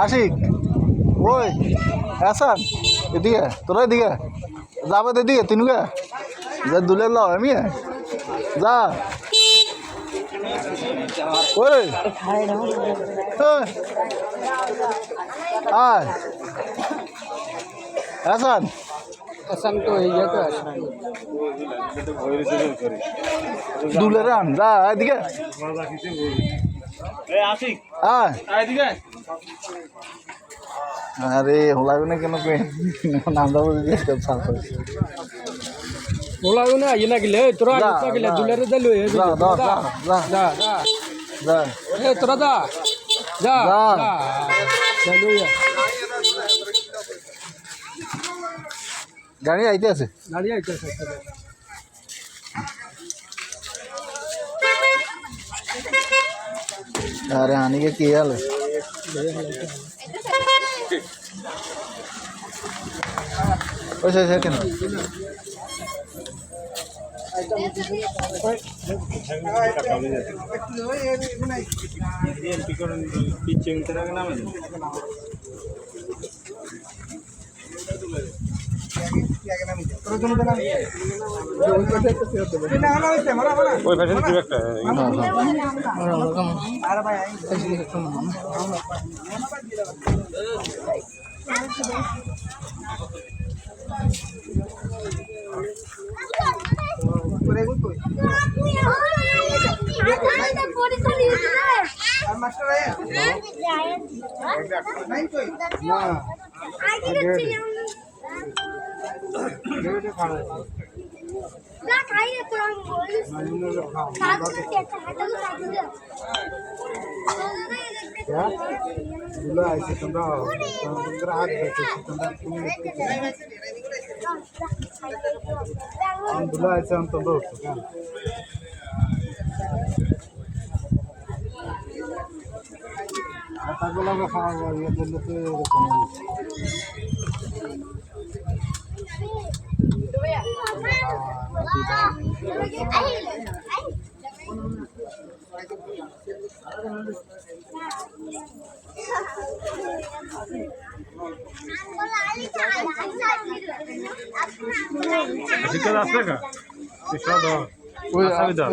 আশিক ওই আসান এদিকে তোরা এদিকে যাবে তো এদিকে তিনুকে যা দুলে ল আমি যা ওই আয় আসান আসান তো এই জায়গা দুলে রান যা এদিকে আয় আরে হলাগো না কেন নামটা বলে দিয়ে ওলাগো না ইনা গিলে তোরা না গিলে দুলেরে দে লই যা যা যা যা যা যা এ তোরা যা যা যা লই গাড়ি আইতে আছে গাড়ি আইতাছে अरे आने के क्या हाल है वैसे है क्या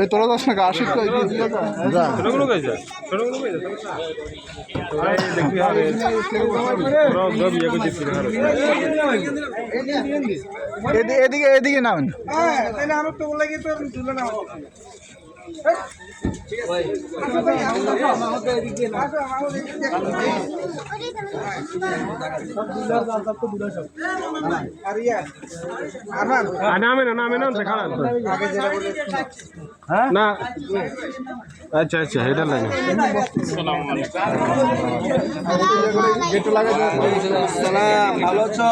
তোরা দশ টাকা আশিক এদিকে এদিকে নামেন না আচ্ছা আচ্ছা এটা লাগে ভালো আছো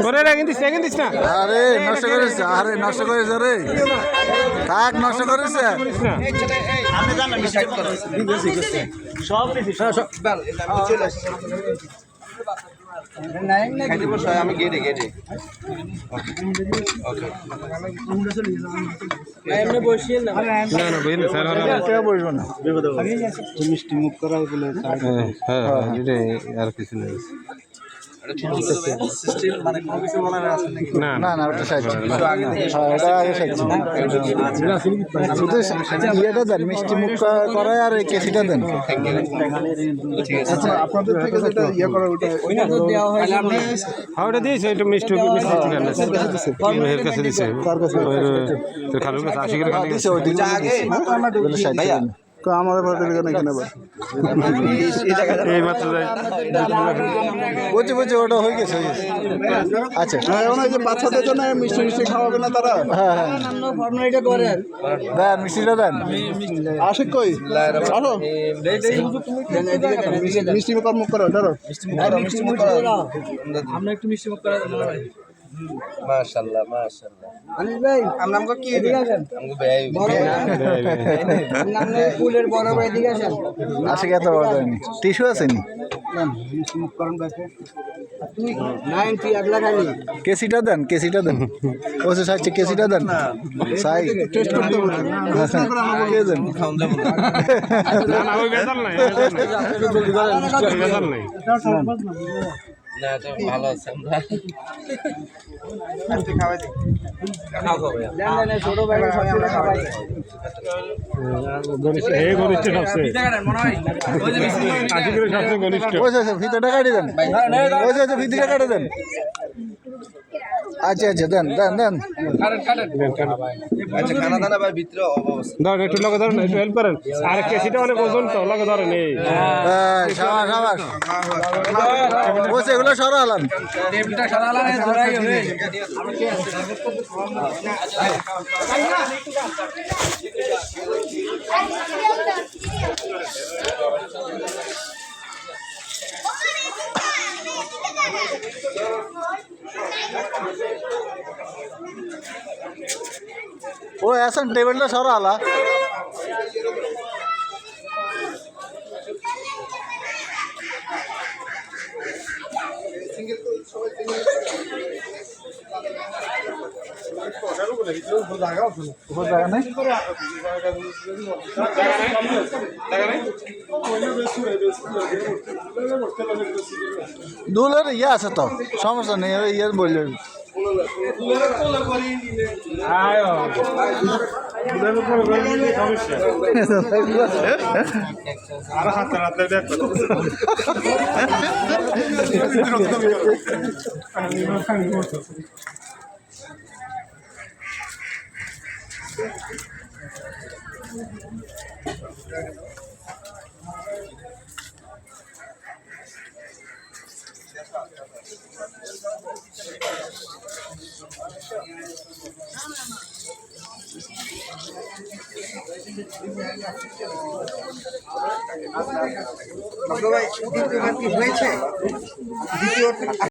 করে রাখেন দিস না আরে নষ্ট করেছে আরে নষ্ট করেছে রে কাক নষ্ট করেছে সব আমি গেটে গেটে বসবো না মিষ্টি মুখ করা আর কিছু নেই না না না ওটা সাইজ এটা আগে সাইজ ইয়েটা দেন মিষ্টি মুখ করায় আর এই কেসিটা দেন আচ্ছা আপনাদের থেকে যেটা ইয়ে করা ওটা ওটা দিয়েছে একটু মিষ্টি এর কাছে দিয়েছে খালুর কাছে আশিকের খালি ভাইয়া আমাদের এখানে এই মাত্র যাই বলছি বলছি ওটা হয়ে গেছে আচ্ছা এখন যে বাচ্চাদের জন্য মিষ্টি মিষ্টি খাওয়াবে না তারা হ্যাঁ হ্যাঁ দেন মিষ্টিটা দেন আশিক কই চলো মিষ্টি মুখ মুখ করো ধরো আমরা একটু মিষ্টি মুখ করে মাশাআল্লাহ মাশাআল্লাহ আনিস ভাই আমনামগো কি এদিকে আসেন আমগো ভাই নামনে ফুলের বড় ভাই এদিকে আসেন আসে কত বড় হয়নি টিস্যু আছে নি মুখ করুন ভাই তুই 90 আগলা খালি কেসিটা দেন ও সে সাইছে কেসিটা দেন সাই টেস্ট করতে বলেন কে দেন খাওন যাব না না ওই বেজাল নাই বেজাল নাই না তো ভালো আছে আমরা আজকে খাওয়াই দে খাও ভাই দেন ছোট ভাই সব আমরা খাওয়াই গরিষ্ঠ সবচেয়ে আশিকের সবচেয়ে গরিষ্ঠ ওই সে ভিতরটা কাটি দেন ওই সে ভিতরটা কাটে দেন আচ্ছা দেন আচ্ছা খানা দানা ভাই ভিতরে অবস্থা ধরেন একটু লগে ধরেন একটু হেল্প করেন আর কেসিটা অনেক ওজন তো লগে ধরেন এই সাবাস ওই সেগুলো সরালাম টেবিলটা সরালাম ধরাই হবে ও এখন টেবিলটা সরালা দুলের ইয়ে আছে তো সমস্যা নেই ইয়ে বললেন আর হাতে হাতে দেখ ভাই দ্বিতীয়বার কি হয়েছে